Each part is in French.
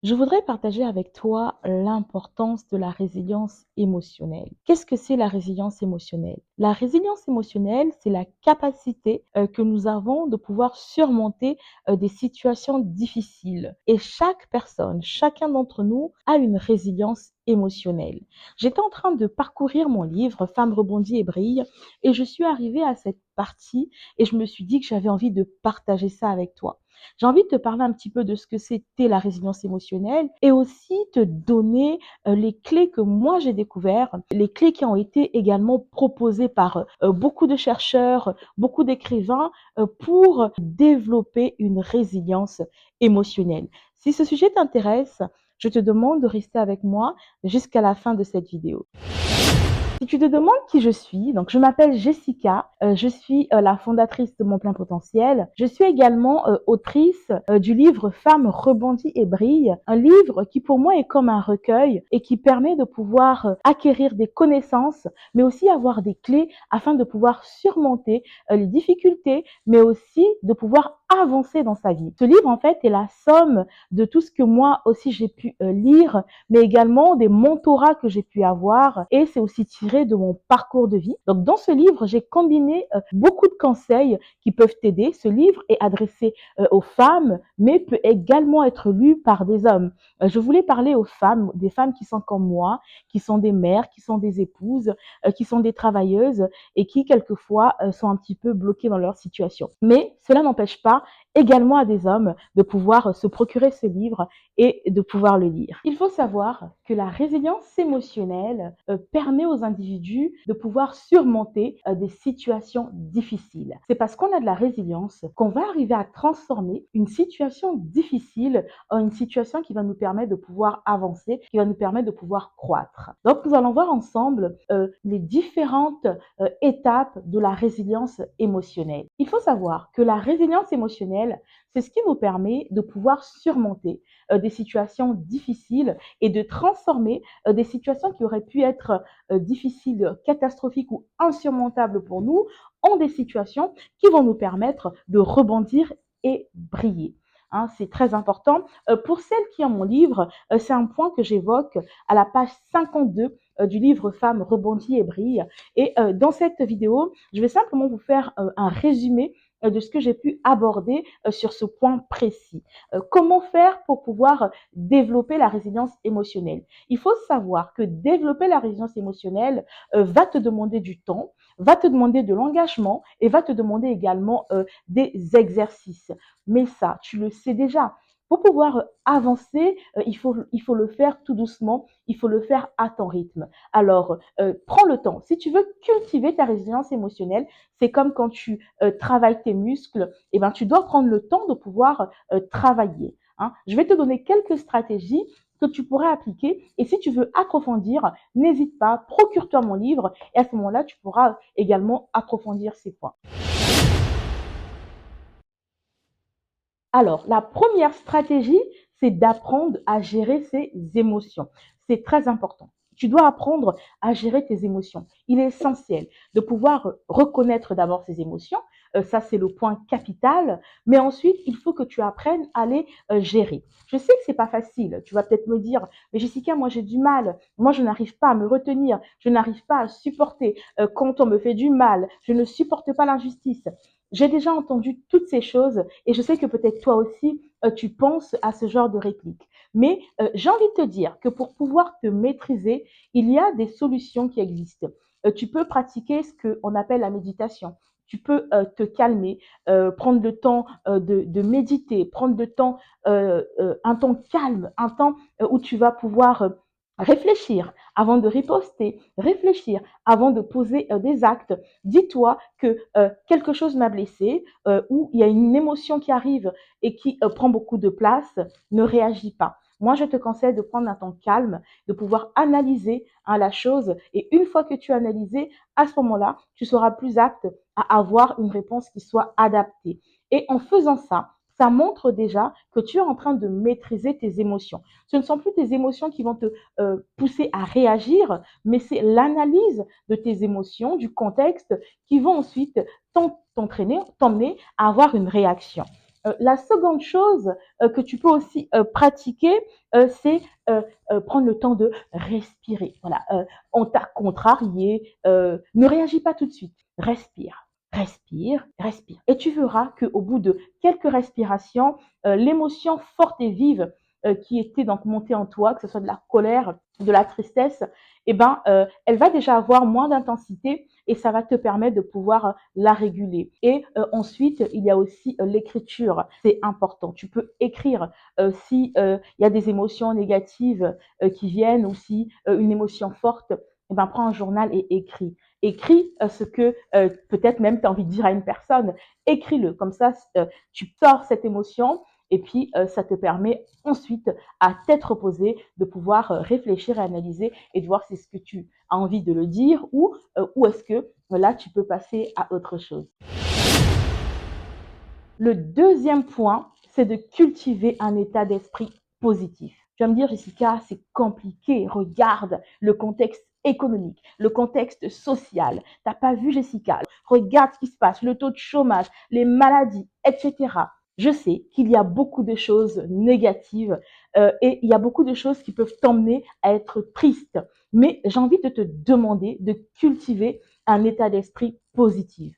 Je voudrais partager avec toi l'importance de la résilience émotionnelle. Qu'est-ce que c'est la résilience émotionnelle? La résilience émotionnelle, c'est la capacité que nous avons de pouvoir surmonter des situations difficiles. Et chaque personne, chacun d'entre nous a une résilience émotionnelle. J'étais en train de parcourir mon livre Femmes rebondit et brille et je suis arrivée à cette partie et je me suis dit que j'avais envie de partager ça avec toi. J'ai envie de te parler un petit peu de ce que c'était la résilience émotionnelle et aussi te donner les clés que moi j'ai découvertes, les clés qui ont été également proposées par beaucoup de chercheurs, beaucoup d'écrivains pour développer une résilience émotionnelle. Si ce sujet t'intéresse, je te demande de rester avec moi jusqu'à la fin de cette vidéo. Si tu te demandes qui je suis, donc je m'appelle Jessica, je suis la fondatrice de Mon Plein Potentiel. Je suis également autrice du livre Femmes rebondit et brille, un livre qui pour moi est comme un recueil et qui permet de pouvoir acquérir des connaissances, mais aussi avoir des clés afin de pouvoir surmonter les difficultés, mais aussi de pouvoir avancer dans sa vie. Ce livre en fait est la somme de tout ce que moi aussi j'ai pu lire, mais également des mentorats que j'ai pu avoir et c'est aussi tiré de mon parcours de vie. Donc dans ce livre, j'ai combiné beaucoup de conseils qui peuvent t'aider. Ce livre est adressé aux femmes, mais peut également être lu par des hommes. Je voulais parler aux femmes, des femmes qui sont comme moi, qui sont des mères, qui sont des épouses, qui sont des travailleuses et qui quelquefois sont un petit peu bloquées dans leur situation. Mais cela n'empêche pas également à des hommes de pouvoir se procurer ce livre et de pouvoir le lire. Il faut savoir que la résilience émotionnelle permet aux individus de pouvoir surmonter des situations difficiles. C'est parce qu'on a de la résilience qu'on va arriver à transformer une situation difficile en une situation qui va nous permettre de pouvoir avancer, qui va nous permettre de pouvoir croître. Donc nous allons voir ensemble les différentes étapes de la résilience émotionnelle. Il faut savoir que la résilience émotionnelle, c'est ce qui nous permet de pouvoir surmonter des situations difficiles et de transformer des situations qui auraient pu être difficiles, catastrophiques ou insurmontables pour nous en des situations qui vont nous permettre de rebondir et briller. Hein, c'est très important. Pour celles qui ont mon livre, c'est un point que j'évoque à la page 52 du livre Femmes rebondit et brille. Et dans cette vidéo, je vais simplement vous faire un résumé de ce que j'ai pu aborder sur ce point précis. Comment faire pour pouvoir développer la résilience émotionnelle? Il faut savoir que développer la résilience émotionnelle va te demander du temps, va te demander de l'engagement et va te demander également des exercices. Mais ça, tu le sais déjà. Pour pouvoir avancer, il faut le faire tout doucement, il faut le faire à ton rythme. Alors, prends le temps. Si tu veux cultiver ta résilience émotionnelle, c'est comme quand tu travailles tes muscles, eh ben, tu dois prendre le temps de pouvoir travailler. Hein. Je vais te donner quelques stratégies que tu pourrais appliquer. Et si tu veux approfondir, n'hésite pas, procure-toi mon livre et à ce moment-là, tu pourras également approfondir ces points. Alors, la première stratégie, c'est d'apprendre à gérer ses émotions. C'est très important. Tu dois apprendre à gérer tes émotions. Il est essentiel de pouvoir reconnaître d'abord ses émotions. Ça, c'est le point capital. Mais ensuite, il faut que tu apprennes à les gérer. Je sais que c'est pas facile. Tu vas peut-être me dire, mais Jessica, moi j'ai du mal. Moi, je n'arrive pas à me retenir. Je n'arrive pas à supporter quand on me fait du mal. Je ne supporte pas l'injustice. J'ai déjà entendu toutes ces choses et je sais que peut-être toi aussi, tu penses à ce genre de réplique. Mais j'ai envie de te dire que pour pouvoir te maîtriser, il y a des solutions qui existent. Tu peux pratiquer ce qu'on appelle la méditation. Tu peux te calmer, prendre le temps de méditer, prendre le temps, un temps calme, un temps où tu vas pouvoir réfléchir avant de riposter, réfléchir avant de poser des actes. Dis-toi que quelque chose m'a blessé ou il y a une émotion qui arrive et qui prend beaucoup de place, ne réagis pas. Moi, je te conseille de prendre un temps calme, de pouvoir analyser la chose et une fois que tu as analysé, à ce moment-là, tu seras plus apte à avoir une réponse qui soit adaptée. Et en faisant ça montre déjà que tu es en train de maîtriser tes émotions. Ce ne sont plus tes émotions qui vont te pousser à réagir, mais c'est l'analyse de tes émotions, du contexte, qui vont ensuite t'emmener à avoir une réaction. La seconde chose que tu peux aussi pratiquer, c'est prendre le temps de respirer. Voilà, on t'a contrarié, ne réagis pas tout de suite. Respire, respire, respire. Et tu verras qu'au bout de quelques respirations, l'émotion forte et vive qui était donc montée en toi, que ce soit de la colère, de la tristesse, eh ben, elle va déjà avoir moins d'intensité et ça va te permettre de pouvoir la réguler. Et ensuite, il y a aussi l'écriture. C'est important. Tu peux écrire si il y a des émotions négatives qui viennent ou si une émotion forte, eh ben, prends un journal et écris. Écris ce que peut-être même tu as envie de dire à une personne. Écris-le. Comme ça, tu sors cette émotion et puis ça te permet ensuite, à tête reposée, de pouvoir réfléchir et analyser et de voir si c'est ce que tu as envie de le dire ou est-ce que là, tu peux passer à autre chose. Le deuxième point, c'est de cultiver un état d'esprit positif. Tu vas me dire, Jessica, c'est compliqué. Regarde le contexte économique, le contexte social. T'as pas vu, Jessica? Regarde ce qui se passe, le taux de chômage, les maladies, etc. Je sais qu'il y a beaucoup de choses négatives et il y a beaucoup de choses qui peuvent t'emmener à être triste. Mais j'ai envie de te demander de cultiver un état d'esprit positif.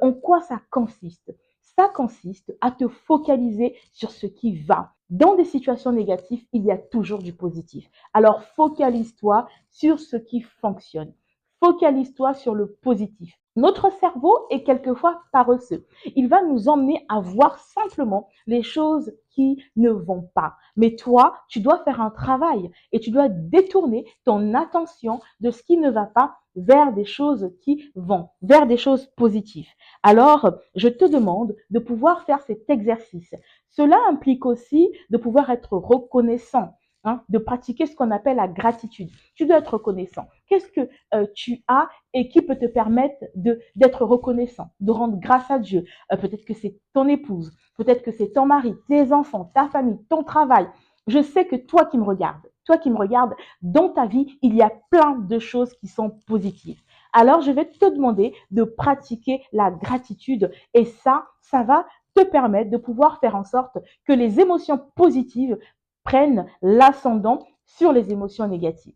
En quoi ça consiste? Ça consiste à te focaliser sur ce qui va. Dans des situations négatives, il y a toujours du positif. Alors focalise-toi sur ce qui fonctionne. Focalise-toi sur le positif. Notre cerveau est quelquefois paresseux. Il va nous emmener à voir simplement les choses qui ne vont pas. Mais toi, tu dois faire un travail et tu dois détourner ton attention de ce qui ne va pas vers des choses qui vont, vers des choses positives. Alors, je te demande de pouvoir faire cet exercice. Cela implique aussi de pouvoir être reconnaissant, hein, de pratiquer ce qu'on appelle la gratitude. Tu dois être reconnaissant. Qu'est-ce que tu as et qui peut te permettre d'être reconnaissant, de rendre grâce à Dieu? Peut-être que c'est ton épouse, peut-être que c'est ton mari, tes enfants, ta famille, ton travail. Je sais que toi qui me regardes, dans ta vie, il y a plein de choses qui sont positives. Alors, je vais te demander de pratiquer la gratitude et ça va te permettre de pouvoir faire en sorte que les émotions positives prennent l'ascendant sur les émotions négatives.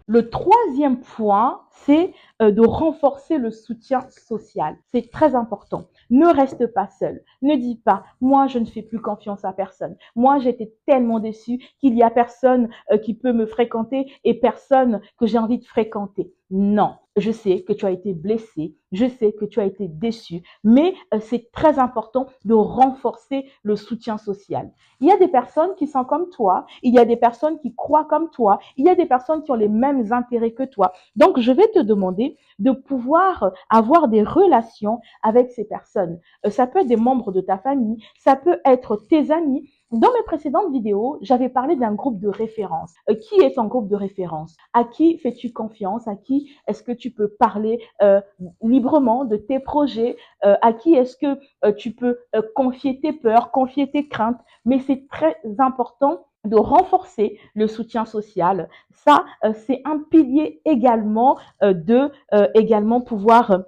Le troisième point, c'est de renforcer le soutien social. C'est très important. Ne reste pas seul. Ne dis pas, moi, je ne fais plus confiance à personne. Moi, j'étais tellement déçue qu'il y a personne qui peut me fréquenter et personne que j'ai envie de fréquenter. Non, je sais que tu as été blessé, je sais que tu as été déçu, mais c'est très important de renforcer le soutien social. Il y a des personnes qui sont comme toi, il y a des personnes qui croient comme toi, il y a des personnes qui ont les mêmes intérêts que toi. Donc, je vais te demander de pouvoir avoir des relations avec ces personnes. Ça peut être des membres de ta famille, ça peut être tes amis. Dans mes précédentes vidéos, j'avais parlé d'un groupe de référence. Qui est ton groupe de référence? À qui fais-tu confiance? À qui est-ce que tu peux parler librement de tes projets? À qui est-ce que tu peux confier tes peurs, confier tes craintes? Mais c'est très important de renforcer le soutien social. Ça, c'est un pilier également de également pouvoir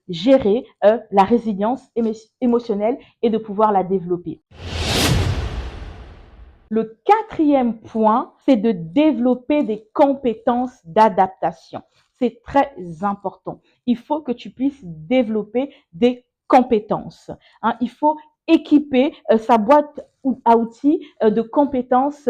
gérer la résilience émotionnelle et de pouvoir la développer. Le quatrième point, c'est de développer des compétences d'adaptation. C'est très important. Il faut que tu puisses développer des compétences. Hein. Il faut équiper sa boîte à outils de compétences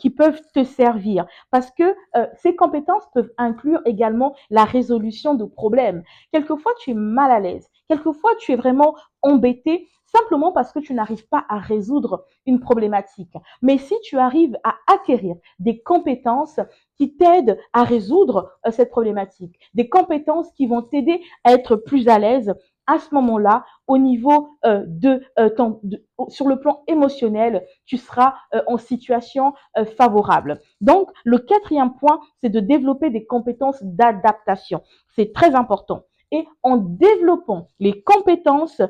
qui peuvent te servir. Parce que ces compétences peuvent inclure également la résolution de problèmes. Quelquefois, tu es mal à l'aise. Quelquefois, tu es vraiment embêté simplement parce que tu n'arrives pas à résoudre une problématique. Mais si tu arrives à acquérir des compétences qui t'aident à résoudre cette problématique, des compétences qui vont t'aider à être plus à l'aise, à ce moment-là, au niveau sur le plan émotionnel, tu seras en situation favorable. Donc, le quatrième point, c'est de développer des compétences d'adaptation. C'est très important. Et en développant les compétences,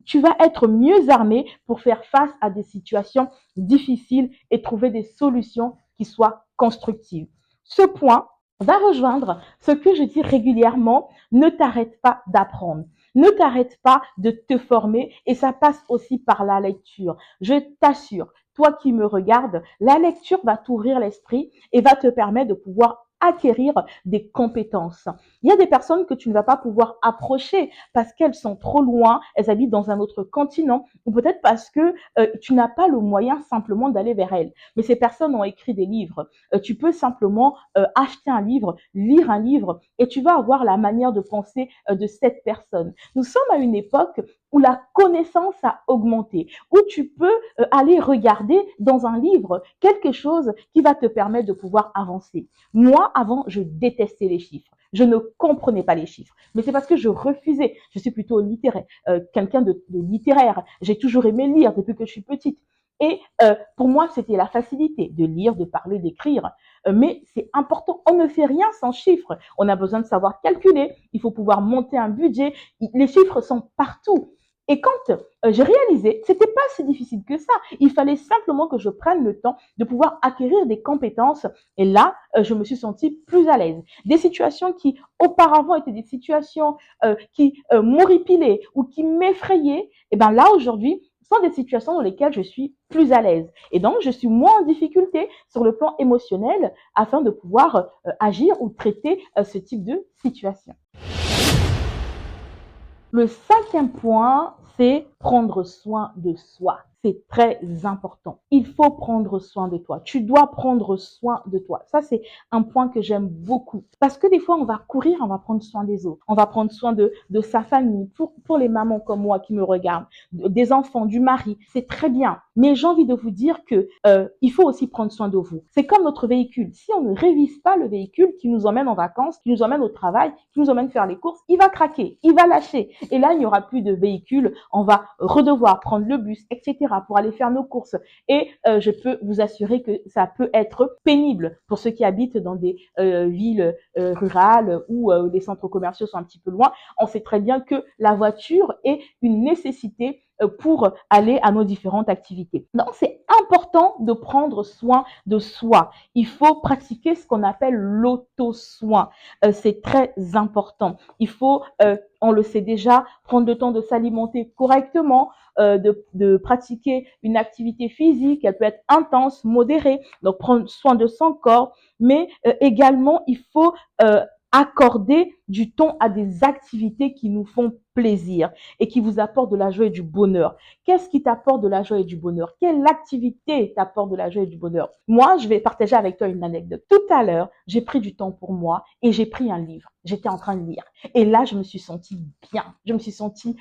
tu vas être mieux armé pour faire face à des situations difficiles et trouver des solutions qui soient constructives. Ce point va rejoindre ce que je dis régulièrement, ne t'arrête pas d'apprendre. Ne t'arrête pas de te former et ça passe aussi par la lecture. Je t'assure, toi qui me regardes, la lecture va t'ouvrir l'esprit et va te permettre de pouvoir acquérir des compétences. Il y a des personnes que tu ne vas pas pouvoir approcher parce qu'elles sont trop loin, elles habitent dans un autre continent ou peut-être parce que tu n'as pas le moyen simplement d'aller vers elles. Mais ces personnes ont écrit des livres. Tu peux simplement acheter un livre, lire un livre et tu vas avoir la manière de penser de cette personne. Nous sommes à une époque où la connaissance a augmenté, où tu peux aller regarder dans un livre quelque chose qui va te permettre de pouvoir avancer. Moi, avant, je détestais les chiffres. Je ne comprenais pas les chiffres. Mais c'est parce que je refusais. Je suis plutôt littéraire, quelqu'un de littéraire. J'ai toujours aimé lire depuis que je suis petite. Et pour moi, c'était la facilité de lire, de parler, d'écrire. Mais c'est important. On ne fait rien sans chiffres. On a besoin de savoir calculer. Il faut pouvoir monter un budget. Les chiffres sont partout. Et quand j'ai réalisé, c'était pas si difficile que ça. Il fallait simplement que je prenne le temps de pouvoir acquérir des compétences. Et là, je me suis sentie plus à l'aise. Des situations qui auparavant étaient des situations qui m'horripilaient ou qui m'effrayaient, et ben là aujourd'hui sont des situations dans lesquelles je suis plus à l'aise. Et donc, je suis moins en difficulté sur le plan émotionnel afin de pouvoir agir ou traiter ce type de situation. Le cinquième point, c'est prendre soin de soi. C'est très important. Il faut prendre soin de toi. Tu dois prendre soin de toi. Ça, c'est un point que j'aime beaucoup. Parce que des fois, on va courir, on va prendre soin des autres. On va prendre soin de sa famille. Pour les mamans comme moi qui me regardent, des enfants, du mari. C'est très bien. Mais j'ai envie de vous dire que il faut aussi prendre soin de vous. C'est comme notre véhicule. Si on ne révise pas le véhicule qui nous emmène en vacances, qui nous emmène au travail, qui nous emmène faire les courses, il va craquer, il va lâcher. Et là, il n'y aura plus de véhicule. On va redevoir prendre le bus, etc. pour aller faire nos courses. Et je peux vous assurer que ça peut être pénible pour ceux qui habitent dans des villes rurales où les centres commerciaux sont un petit peu loin. On sait très bien que la voiture est une nécessité pour aller à nos différentes activités. Donc, c'est important de prendre soin de soi. Il faut pratiquer ce qu'on appelle l'auto-soin. C'est très important. Il faut, on le sait déjà, prendre le temps de s'alimenter correctement, de pratiquer une activité physique. Elle peut être intense, modérée, donc prendre soin de son corps. Mais également, il faut accorder du temps à des activités qui nous font plaisir et qui vous apportent de la joie et du bonheur. Qu'est-ce qui t'apporte de la joie et du bonheur? Quelle activité t'apporte de la joie et du bonheur? Moi, je vais partager avec toi une anecdote. Tout à l'heure, j'ai pris du temps pour moi et j'ai pris un livre. J'étais en train de lire. Et là, je me suis sentie bien. Je me suis sentie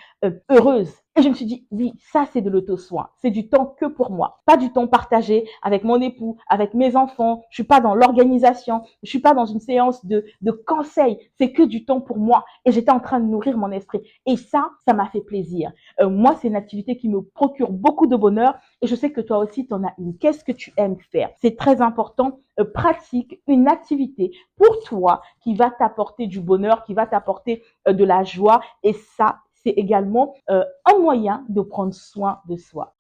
heureuse. Et je me suis dit, oui, ça, c'est de l'auto-soin. C'est du temps que pour moi. Pas du temps partagé avec mon époux, avec mes enfants. Je suis pas dans l'organisation. Je suis pas dans une séance de conseils. C'est que du temps pour moi. Et j'étais en train de nourrir mon esprit. Et ça m'a fait plaisir. Moi, c'est une activité qui me procure beaucoup de bonheur. Et je sais que toi aussi, tu en as une. Qu'est-ce que tu aimes faire? C'est très important. Pratique une activité pour toi qui va t'apporter du bonheur, qui va t'apporter de la joie. Et ça, c'est également un moyen de prendre soin de soi.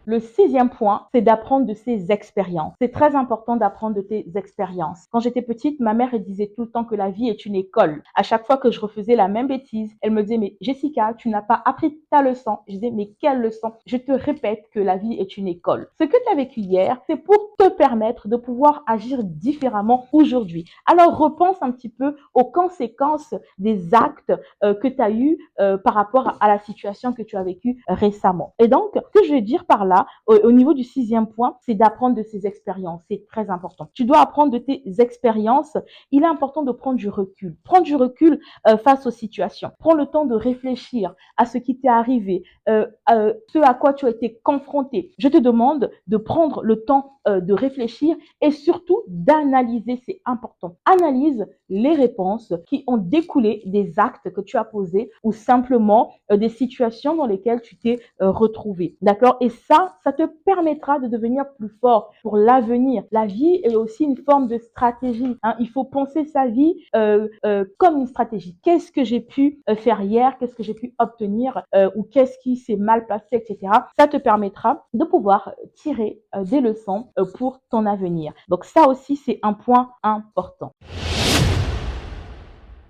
Le sixième point, c'est d'apprendre de ses expériences. C'est très important d'apprendre de tes expériences. Quand j'étais petite, ma mère, elle disait tout le temps que la vie est une école. À chaque fois que je refaisais la même bêtise, elle me disait, mais Jessica, tu n'as pas appris ta leçon. Je disais, mais quelle leçon? Je te répète que la vie est une école. Ce que tu as vécu hier, c'est pour te permettre de pouvoir agir différemment aujourd'hui. Alors, repense un petit peu aux conséquences des actes que tu as eus par rapport à la situation que tu as vécue récemment. Et donc, ce que je vais dire par là, au niveau du sixième point, c'est d'apprendre de ses expériences. C'est très important. Tu dois apprendre de tes expériences. Il est important de prendre du recul. Prendre du recul face aux situations. Prends le temps de réfléchir à ce qui t'est arrivé, ce à quoi tu as été confronté. Je te demande de prendre le temps de réfléchir et surtout d'analyser. C'est important. Analyse les réponses qui ont découlé des actes que tu as posés ou simplement des situations dans lesquelles tu t'es retrouvé. D'accord? Et ça te permettra de devenir plus fort pour l'avenir. La vie est aussi une forme de stratégie. Hein. Il faut penser sa vie comme une stratégie. Qu'est-ce que j'ai pu faire hier? Qu'est-ce que j'ai pu obtenir? Ou qu'est-ce qui s'est mal passé, etc. Ça te permettra de pouvoir tirer des leçons pour ton avenir. Donc ça aussi, c'est un point important.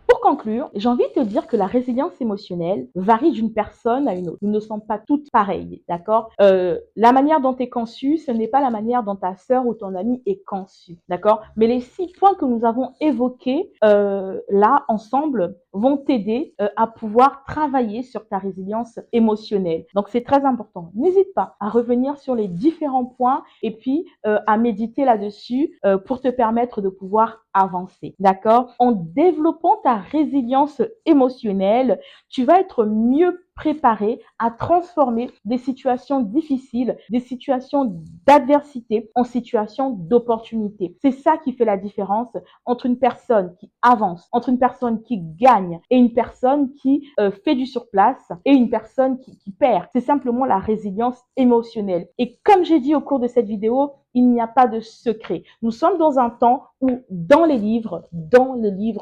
Pour conclure, j'ai envie de te dire que la résilience émotionnelle varie d'une personne à une autre. Nous ne sommes pas toutes pareilles, d'accord? La manière dont tu es conçue, ce n'est pas la manière dont ta sœur ou ton ami est conçue, d'accord? Mais les 6 points que nous avons évoqués là ensemble vont t'aider à pouvoir travailler sur ta résilience émotionnelle. Donc c'est très important. N'hésite pas à revenir sur les différents points et puis à méditer là-dessus pour te permettre de pouvoir avancer. D'accord? En développant ta résilience émotionnelle, tu vas être mieux préparé à transformer des situations difficiles, des situations d'adversité en situations d'opportunité. C'est ça qui fait la différence entre une personne qui avance, entre une personne qui gagne et une personne qui fait du surplace et une personne qui perd. C'est simplement la résilience émotionnelle. Et comme j'ai dit au cours de cette vidéo, il n'y a pas de secret. Nous sommes dans un temps où dans les livres,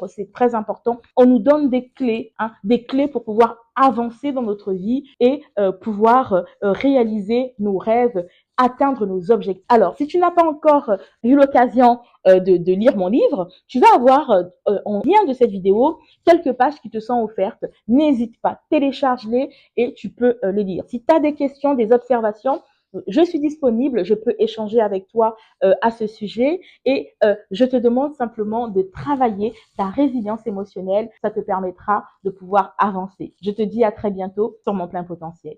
c'est très important, on nous donne des clés pour pouvoir avancer dans notre vie et pouvoir réaliser nos rêves, atteindre nos objectifs. Alors, si tu n'as pas encore eu l'occasion de lire mon livre, tu vas avoir en lien de cette vidéo quelques pages qui te sont offertes. N'hésite pas, télécharge-les et tu peux les lire. Si tu as des questions, des observations, je suis disponible, je peux échanger avec toi à ce sujet et je te demande simplement de travailler ta résilience émotionnelle. Ça te permettra de pouvoir avancer. Je te dis à très bientôt sur mon plein potentiel.